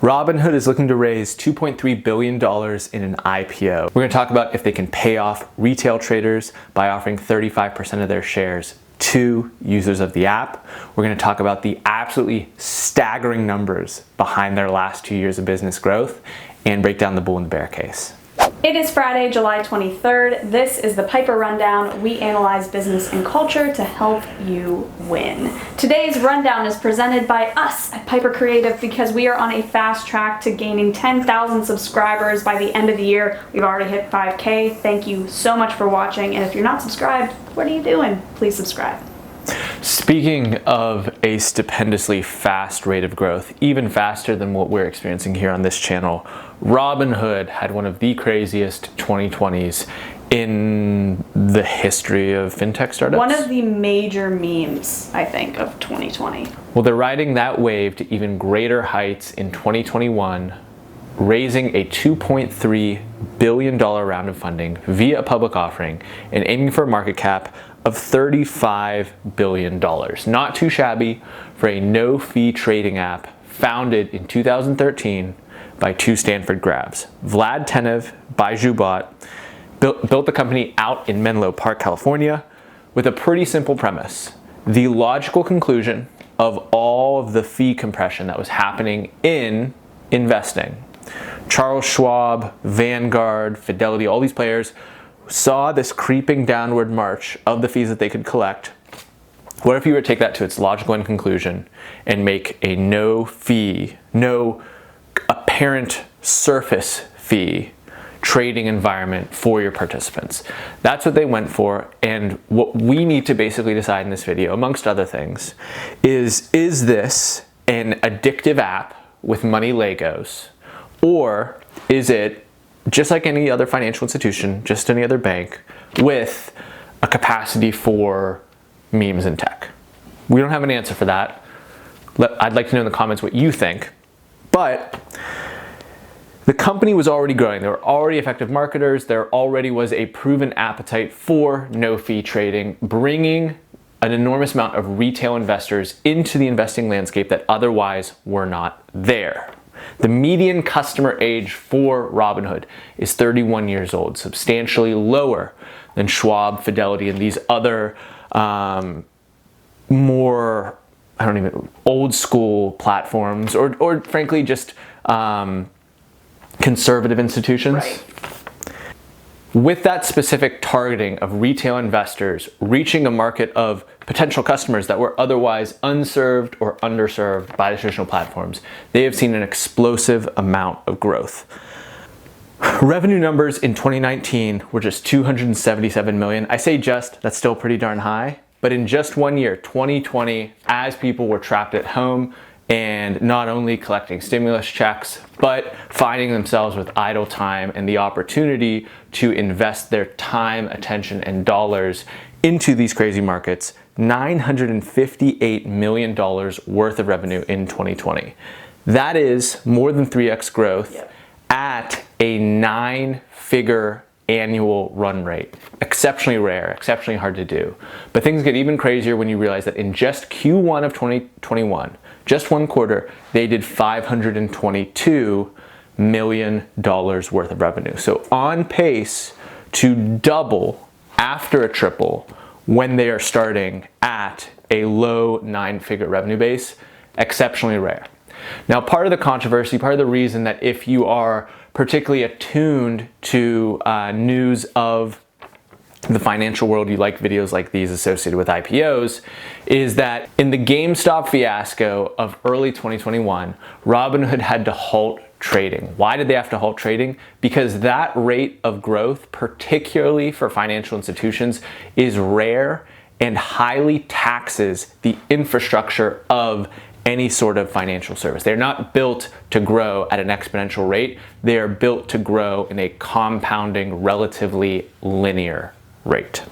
Robinhood is looking to raise $2.3 billion in an IPO. We're going to talk about if they can pay off retail traders by offering 35% of their shares to users of the app. We're going to talk about the absolutely staggering numbers behind their last 2 years of business growth and break down the bull and the bear case. It is Friday, July 23rd. This is the Piper Rundown. We analyze business and culture to help you win. Today's rundown is presented by us at Piper Creative because we are on a fast track to gaining 10,000 subscribers by the end of the year. We've already hit 5K. Thank you so much for watching. And if you're not subscribed, what are you doing? Please subscribe. Speaking of a stupendously fast rate of growth, even faster than what we're experiencing here on this channel, Robinhood had one of the craziest 2020s in the history of fintech startups. One of the major memes, I think, of 2020. Well, they're riding that wave to even greater heights in 2021, raising a $2.3 billion round of funding via a public offering and aiming for a market cap of $35 billion. Not too shabby for a no-fee trading app founded in 2013 by two Stanford grads. Vlad Tenev, Baiju Bot, built the company out in Menlo Park, California, with a pretty simple premise. The logical conclusion of all of the fee compression that was happening in investing. Charles Schwab, Vanguard, Fidelity, all these players saw this creeping downward march of the fees that they could collect. What if you were to take that to its logical end conclusion and make a no fee, no apparent surface fee trading environment for your participants? That's what they went for, and what we need to basically decide in this video, amongst other things, is this an addictive app with money Legos, or is it just like any other financial institution, just any other bank, with a capacity for memes and tech? We don't have an answer for that. I'd like to know in the comments what you think. But the company was already growing. They were already effective marketers. There already was a proven appetite for no-fee trading, bringing an enormous amount of retail investors into the investing landscape that otherwise were not there. The median customer age for Robinhood is 31 years old, substantially lower than Schwab, Fidelity, and these other more, old school platforms, or frankly just conservative institutions. Right. With that specific targeting of retail investors reaching a market of potential customers that were otherwise unserved or underserved by the traditional platforms, they have seen an explosive amount of growth. Revenue numbers in 2019 were just $277 million. I say just, that's still pretty darn high, but in just 1 year, 2020, as people were trapped at home and not only collecting stimulus checks, but finding themselves with idle time and the opportunity to invest their time, attention, and dollars into these crazy markets, $958 million worth of revenue in 2020. That is more than 3x growth at a 9-figure annual run rate. Exceptionally rare, exceptionally hard to do. But things get even crazier when you realize that in just Q1 of 2021, just one quarter, they did $522 million worth of revenue. So on pace to double after a triple when they are starting at a low 9-figure revenue base. Exceptionally rare. Now, part of the controversy, part of the reason that if you are particularly attuned to news of the financial world, you like videos like these associated with IPOs, is that in the GameStop fiasco of early 2021, Robinhood had to halt trading. Why did they have to halt trading? Because that rate of growth, particularly for financial institutions, is rare and highly taxes the infrastructure of any sort of financial service. They're not built to grow at an exponential rate. They are built to grow in a compounding, relatively linear rate.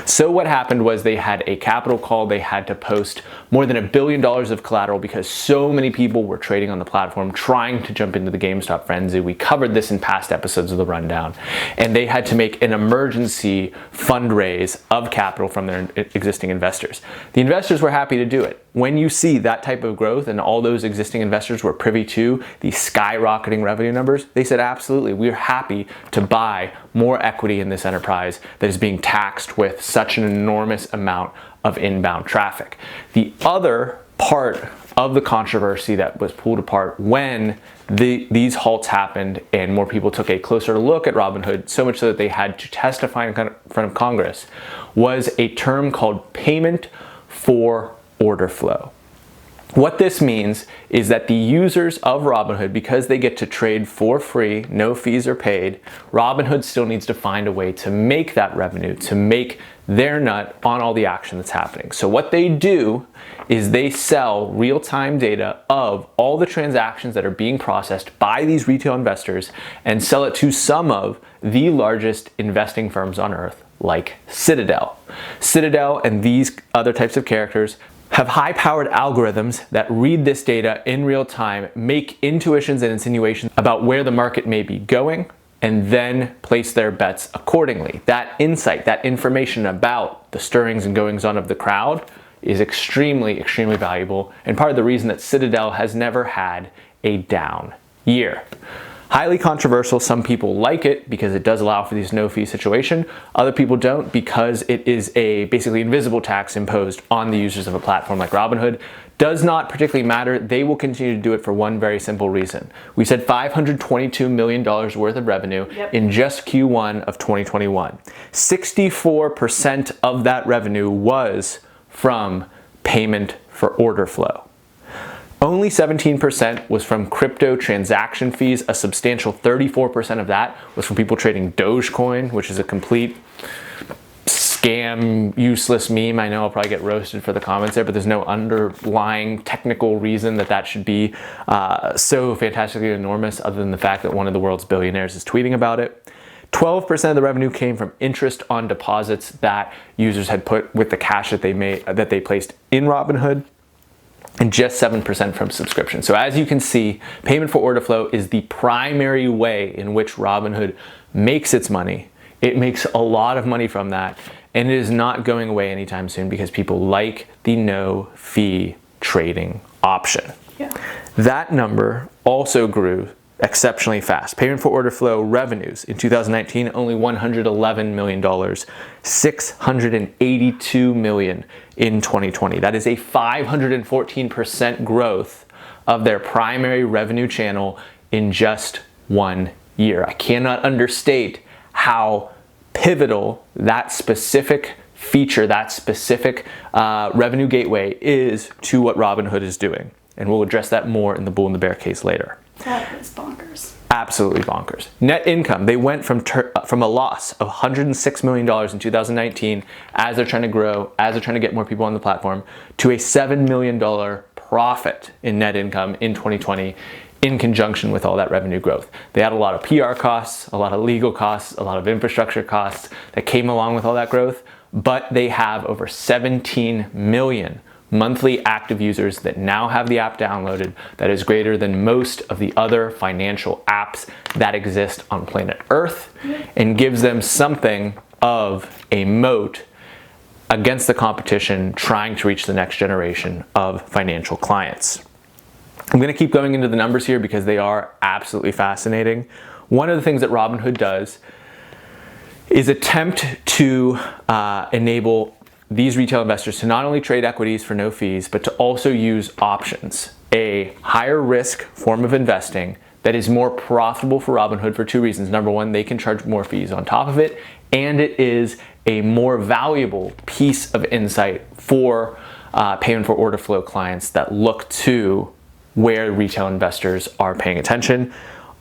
So what happened was they had a capital call. They had to post more than $1 billion of collateral because so many people were trading on the platform trying to jump into the GameStop frenzy. We covered this in past episodes of the rundown. And they had to make an emergency fundraise of capital from their existing investors. The investors were happy to do it. when you see that type of growth and all those existing investors were privy to the skyrocketing revenue numbers, they said, absolutely, we're happy to buy more equity in this enterprise that is being taxed with such an enormous amount of inbound traffic. The other part of the controversy that was pulled apart when these halts happened and more people took a closer look at Robinhood, so much so that they had to testify in front of Congress, was a term called payment for order flow. What this means is that the users of Robinhood, because they get to trade for free, no fees are paid, Robinhood still needs to find a way to make that revenue, to make their nut on all the action that's happening. So what they do is they sell real-time data of all the transactions that are being processed by these retail investors and sell it to some of the largest investing firms on earth, like Citadel. Citadel and these other types of characters have high-powered algorithms that read this data in real time, make intuitions and insinuations about where the market may be going, and then place their bets accordingly. That insight, that information about the stirrings and goings-on of the crowd is extremely, extremely valuable, and part of the reason that Citadel has never had a down year. Highly controversial. Some people like it because it does allow for this no-fee situation. Other people don't because it is a basically invisible tax imposed on the users of a platform like Robinhood. Does not particularly matter. They will continue to do it for one very simple reason. We said $522 million worth of revenue in just Q1 of 2021. 64% of that revenue was from payment for order flow. Only 17% was from crypto transaction fees. A substantial 34% of that was from people trading Dogecoin, which is a complete scam, useless meme. I know I'll probably get roasted for the comments there, but there's no underlying technical reason that that should be so fantastically enormous other than the fact that one of the world's billionaires is tweeting about it. 12% of the revenue came from interest on deposits that users had put with the cash that they placed in Robinhood, and just 7% from subscription. So as you can see, payment for order flow is the primary way in which Robinhood makes its money. It makes a lot of money from that, and it is not going away anytime soon because people like the no-fee trading option. Yeah. That number also grew exceptionally fast. Payment for order flow revenues in 2019, only $111 million, $682 million in 2020. That is a 514% growth of their primary revenue channel in just 1 year. I cannot understate how pivotal that specific feature, that specific revenue gateway is to what Robinhood is doing. And we'll address that more in the bull and the bear case later. That is bonkers. Absolutely bonkers. Net income, they went from a loss of $106 million in 2019 as they're trying to grow, as they're trying to get more people on the platform, to a $7 million profit in net income in 2020 in conjunction with all that revenue growth. They had a lot of PR costs, a lot of legal costs, a lot of infrastructure costs that came along with all that growth, but they have over 17 million monthly active users that now have the app downloaded. That is greater than most of the other financial apps that exist on planet Earth, and gives them something of a moat against the competition trying to reach the next generation of financial clients. I'm going to keep going into the numbers here because they are absolutely fascinating. One of the things that Robinhood does is attempt to enable these retail investors to not only trade equities for no fees, but to also use options, a higher risk form of investing that is more profitable for Robinhood for two reasons. Number one, they can charge more fees on top of it, and it is a more valuable piece of insight for payment for order flow clients that look to where retail investors are paying attention.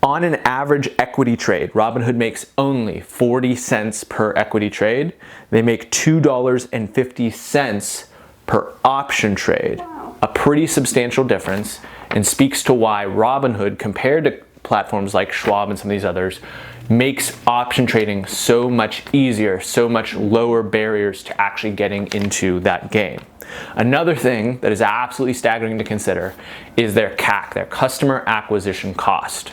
On an average equity trade, Robinhood makes only 40 cents per equity trade. They make $2.50 per option trade. Wow. A pretty substantial difference, and speaks to why Robinhood, compared to platforms like Schwab and some of these others, makes option trading so much easier, so much lower barriers to actually getting into that game. Another thing that is absolutely staggering to consider is their CAC, their customer acquisition cost.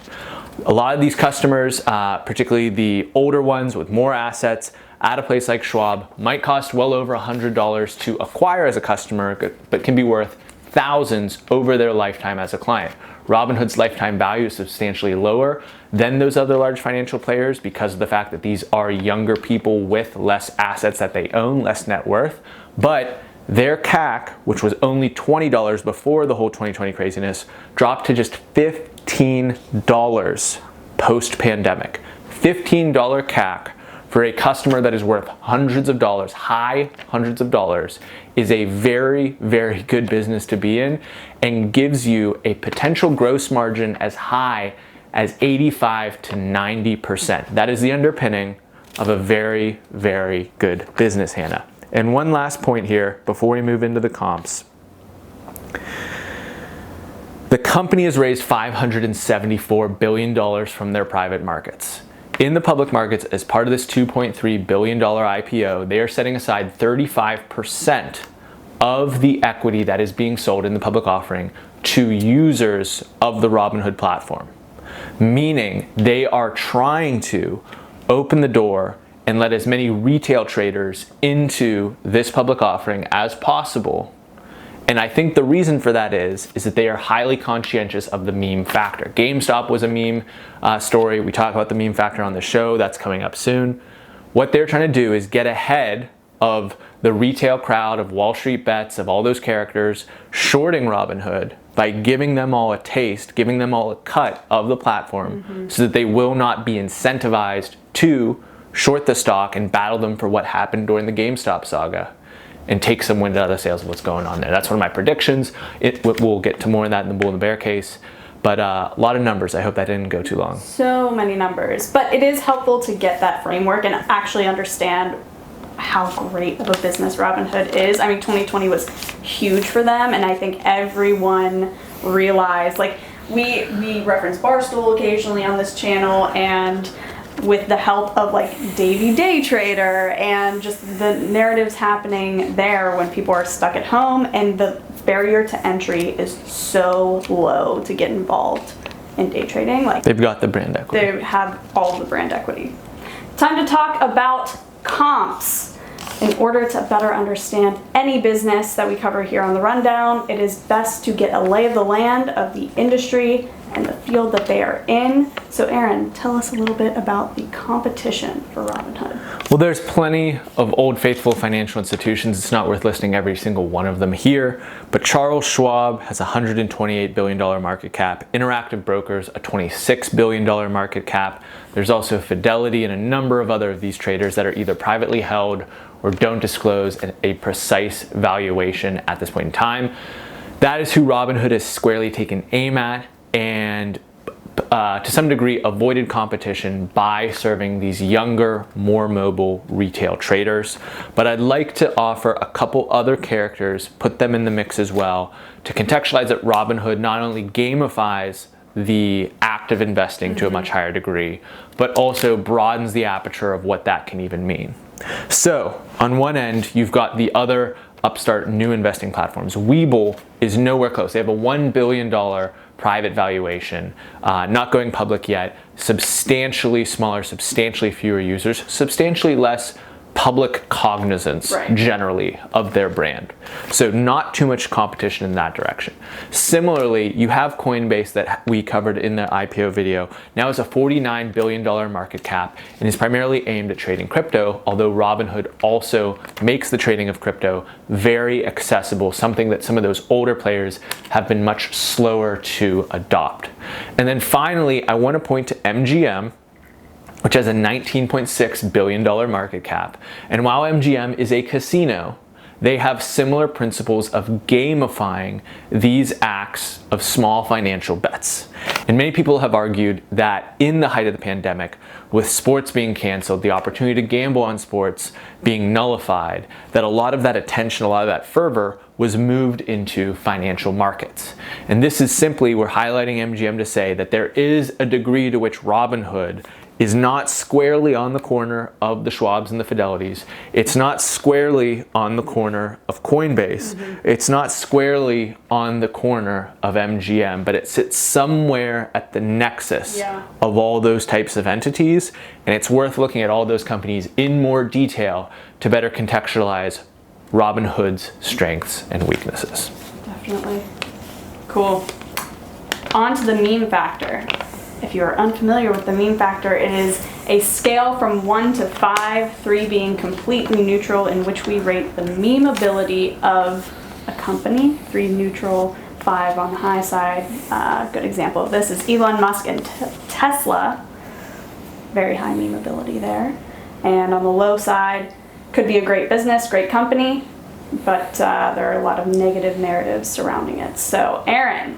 A lot of these customers, particularly the older ones with more assets at a place like Schwab, might cost well over $100 to acquire as a customer, but can be worth thousands over their lifetime as a client. Robinhood's lifetime value is substantially lower than those other large financial players because of the fact that these are younger people with less assets that they own, less net worth. But their CAC, which was only $20 before the whole 2020 craziness, dropped to just $15 post-pandemic. $15 CAC for a customer that is worth hundreds of dollars, high hundreds of dollars, is a very, very good business to be in and gives you a potential gross margin as high as 85 to 90%. That is the underpinning of a very, very good business, Hannah. And one last point here before we move into the comps. The company has raised $574 billion from their private markets. In the public markets, as part of this $2.3 billion IPO, they are setting aside 35% of the equity that is being sold in the public offering to users of the Robinhood platform. Meaning they are trying to open the door and let as many retail traders into this public offering as possible. And I think the reason for that is that they are highly conscientious of the meme factor. GameStop was a meme story. We talk about the meme factor on the show. That's coming up soon. What they're trying to do is get ahead of the retail crowd of Wall Street Bets, of all those characters, shorting Robinhood by giving them all a taste, giving them all a cut of the platform so that they will not be incentivized to short the stock and battle them for what happened during the GameStop saga and take some wind out of the sails of what's going on there. That's one of my predictions. We'll get to more of that in the bull and the bear case. But a lot of numbers. I hope that didn't go too long. So many numbers. But it is helpful to get that framework and actually understand how great of a business Robinhood is. I mean, 2020 was huge for them, and I think everyone realized, like, we reference Barstool occasionally on this channel, and with the help of like Davey Day Trader and just the narratives happening there when people are stuck at home, and the barrier to entry is so low to get involved in day trading. Like, they've got the brand equity. They have all of the brand equity. Time to talk about comps. In order to better understand any business that we cover here on the rundown, it is best to get a lay of the land of the industry and the field that they are in. So Aaron, tell us a little bit about the competition for Robinhood. Well, there's plenty of old faithful financial institutions. It's not worth listing every single one of them here, but Charles Schwab has a $128 billion market cap. Interactive Brokers, a $26 billion market cap. There's also Fidelity and a number of other of these traders that are either privately held or don't disclose a precise valuation at this point in time. That is who Robinhood has squarely taken aim at, and to some degree avoided competition by serving these younger, more mobile retail traders. But I'd like to offer a couple other characters, put them in the mix as well, to contextualize that Robinhood not only gamifies the act of investing to a much higher degree, but also broadens the aperture of what that can even mean. So on one end, you've got the other upstart new investing platforms. Webull is nowhere close. They have a $1 billion private valuation, not going public yet, substantially smaller, substantially fewer users, substantially less public cognizance generally of their brand. So not too much competition in that direction. Similarly, you have Coinbase that we covered in the IPO video. Now is a $49 billion market cap and is primarily aimed at trading crypto, although Robinhood also makes the trading of crypto very accessible, something that some of those older players have been much slower to adopt. And then finally, I want to point to MGM, which has a $19.6 billion market cap. And while MGM is a casino, they have similar principles of gamifying these acts of small financial bets. And many people have argued that in the height of the pandemic, with sports being canceled, the opportunity to gamble on sports being nullified, that a lot of that attention, a lot of that fervor was moved into financial markets. And this is simply, we're highlighting MGM to say that there is a degree to which Robinhood is not squarely on the corner of the Schwabs and the Fidelities. It's not squarely on the corner of Coinbase. It's not squarely on the corner of MGM, but it sits somewhere at the nexus of all those types of entities. And it's worth looking at all those companies in more detail to better contextualize Robinhood's strengths and weaknesses. Definitely. Cool. On to the meme factor. If you are unfamiliar with the meme factor, it is a scale from 1 to 5, 3 being completely neutral, in which we rate the memeability of a company. 3 neutral, 5 on the high side. Good example of this is Elon Musk and Tesla. Very high memeability there. And on the low side, could be a great business, great company, but there are a lot of negative narratives surrounding it. So, Aaron,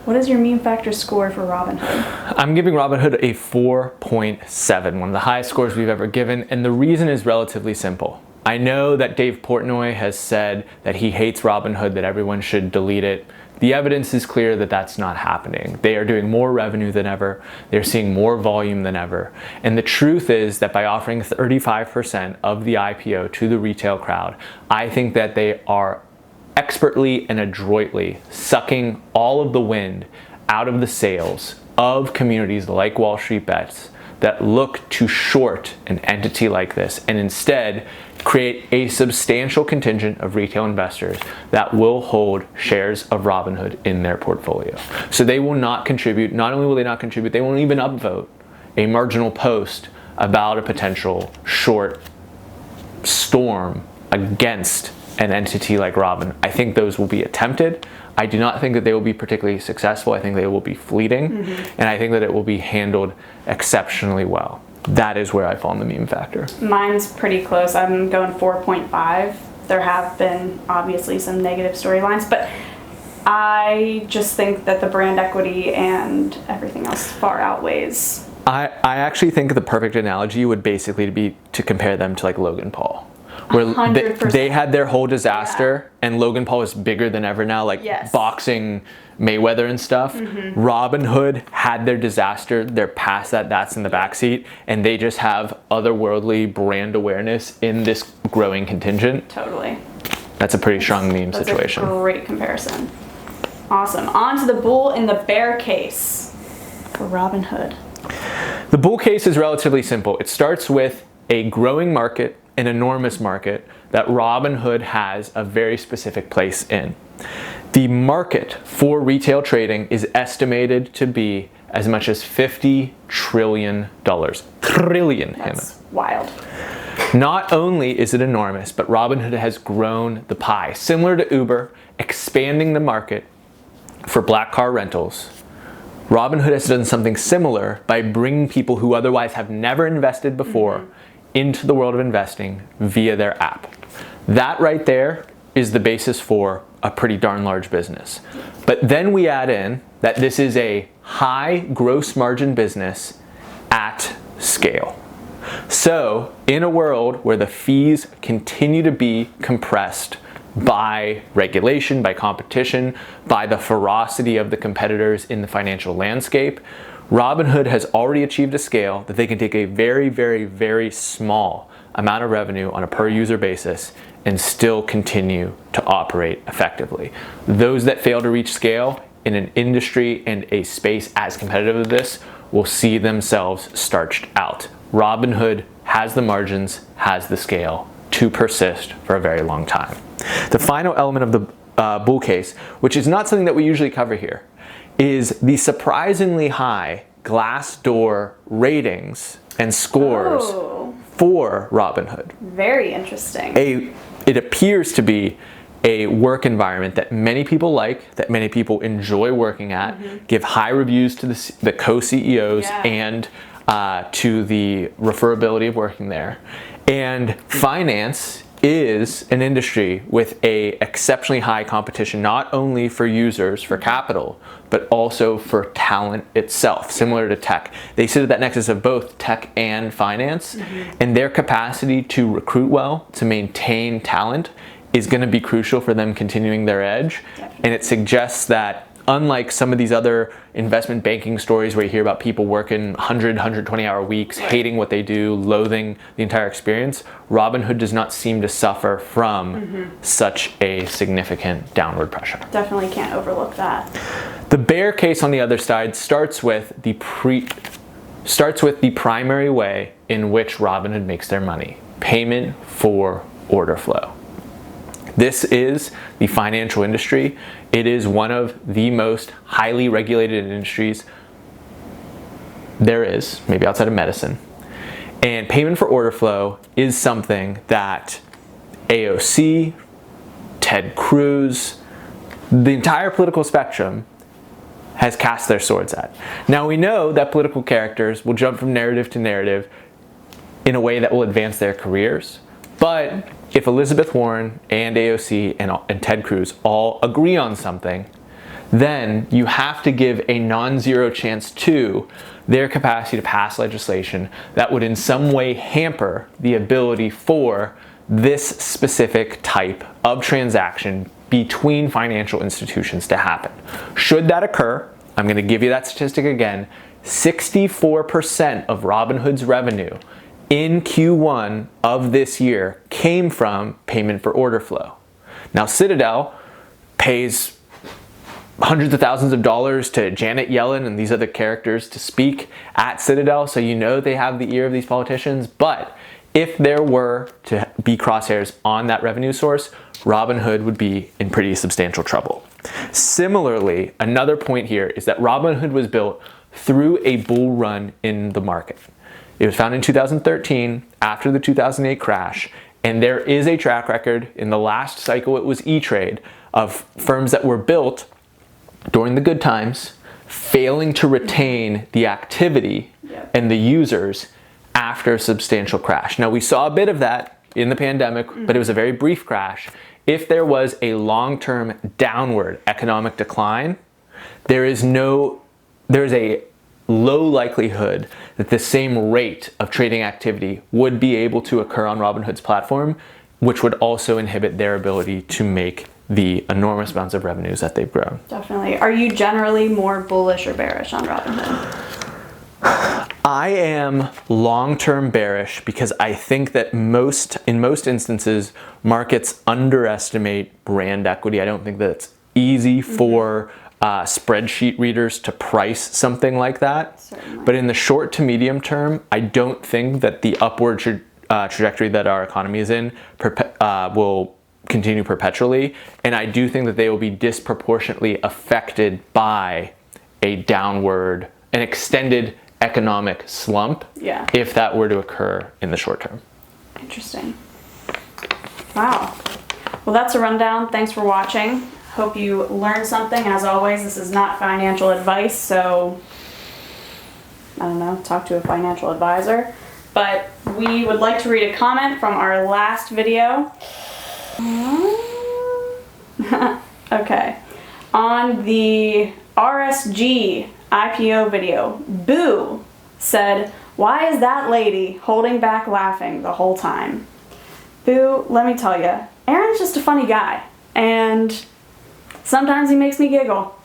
what is your meme factor score for Robinhood? I'm giving Robinhood a 4.7, one of the highest scores we've ever given, and the reason is relatively simple. I know that Dave Portnoy has said that he hates Robinhood, that everyone should delete it. The evidence is clear that that's not happening. They are doing more revenue than ever. They're seeing more volume than ever. And the truth is that by offering 35% of the IPO to the retail crowd, I think that they are expertly and adroitly sucking all of the wind out of the sails of communities like Wall Street Bets that look to short an entity like this, and instead create a substantial contingent of retail investors that will hold shares of Robinhood in their portfolio. So they will not contribute. Not only will they not contribute, they won't even upvote a marginal post about a potential short storm against an entity like Robin. I think those will be attempted. I do not think that they will be particularly successful. I think they will be fleeting, and I think that it will be handled exceptionally well. That is where I fall in the meme factor. Mine's pretty close. I'm going 4.5. There have been obviously some negative storylines, but I just think that the brand equity and everything else far outweighs. I actually think the perfect analogy would basically be to compare them to like Logan Paul. Where 100%. they had their whole disaster, and Logan Paul is bigger than ever now, like boxing Mayweather and stuff. Robinhood had their disaster. They're past that. That's in the backseat. And they just have otherworldly brand awareness in this growing contingent. Totally. That's a pretty strong meme situation. That's a great comparison. Awesome. On to the bull and the bear case for Robinhood. The bull case is relatively simple. It starts with a growing market, an enormous market that Robinhood has a very specific place in. The market for retail trading is estimated to be as much as $50 trillion. Trillion. That's wild. Not only is it enormous, but Robinhood has grown the pie. Similar to Uber, expanding the market for black car rentals. Robinhood has done something similar by bringing people who otherwise have never invested before into the world of investing via their app. That right there is the basis for a pretty darn large business. But then we add in that this is a high gross margin business at scale. So in a world where the fees continue to be compressed by regulation, by competition, by the ferocity of the competitors in the financial landscape, Robinhood has already achieved a scale that they can take a very, very, very small amount of revenue on a per user basis and still continue to operate effectively. Those that fail to reach scale in an industry and a space as competitive as this will see themselves starched out. Robinhood has the margins, has the scale to persist for a very long time. The final element of the bull case, which is not something that we usually cover here, is the surprisingly high Glassdoor ratings and scores for Robinhood. Very interesting. It appears to be a work environment that many people like, that many people enjoy working at, give high reviews to the co-CEOs and to the referability of working there. And finance is an industry with a exceptionally high competition, not only for users, for capital, but also for talent itself, similar to tech. They sit at that nexus of both tech and finance, and their capacity to recruit well, to maintain talent, is going to be crucial for them continuing their edge. And it suggests that unlike some of these other investment banking stories where you hear about people working 100, 120-hour weeks, hating what they do, loathing the entire experience, Robinhood does not seem to suffer from such a significant downward pressure. Definitely can't overlook that. The bear case on the other side starts with the primary way in which Robinhood makes their money: payment for order flow. This is the financial industry. It is one of the most highly regulated industries there is, maybe outside of medicine. And payment for order flow is something that AOC, Ted Cruz, the entire political spectrum has cast their swords at. Now we know that political characters will jump from narrative to narrative in a way that will advance their careers, but if Elizabeth Warren and AOC and Ted Cruz all agree on something, then you have to give a non-zero chance to their capacity to pass legislation that would in some way hamper the ability for this specific type of transaction between financial institutions to happen. Should that occur, I'm going to give you that statistic again, 64% of Robinhood's revenue in Q1 of this year came from payment for order flow. Now Citadel pays hundreds of thousands of dollars to Janet Yellen and these other characters to speak at Citadel, so you know they have the ear of these politicians, but if there were to be crosshairs on that revenue source, Robinhood would be in pretty substantial trouble. Similarly, another point here is that Robinhood was built through a bull run in the market. It was founded in 2013 after the 2008 crash, and there is a track record in the last cycle, it was E-Trade, of firms that were built during the good times failing to retain the activity and the users after a substantial crash. Now we saw a bit of that in the pandemic, but it was a very brief crash. If there was a long-term downward economic decline, there is a low likelihood that the same rate of trading activity would be able to occur on Robinhood's platform, which would also inhibit their ability to make the enormous amounts of revenues that they've grown. Definitely. Are you generally more bullish or bearish on Robinhood? I am long-term bearish because I think that in most instances, markets underestimate brand equity. I don't think that it's easy for spreadsheet readers to price something like that. Certainly. But in the short to medium term, I don't think that the upward trajectory that our economy is in will continue perpetually. And I do think that they will be disproportionately affected by an extended economic slump if that were to occur in the short term. Interesting. Wow. Well, that's a rundown. Thanks for watching. Hope you learned something. As always, this is not financial advice, so I don't know, talk to a financial advisor. But we would like to read a comment from our last video. Okay. On the RSG IPO video, Boo said, "Why is that lady holding back laughing the whole time?" Boo, let me tell you, Aaron's just a funny guy, and sometimes he makes me giggle.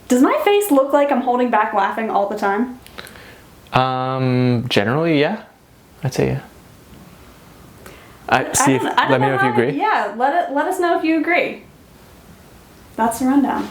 Does my face look like I'm holding back laughing all the time? Generally, yeah. I'd say yeah. Let me know if you agree. Yeah, let us know if you agree. That's the rundown.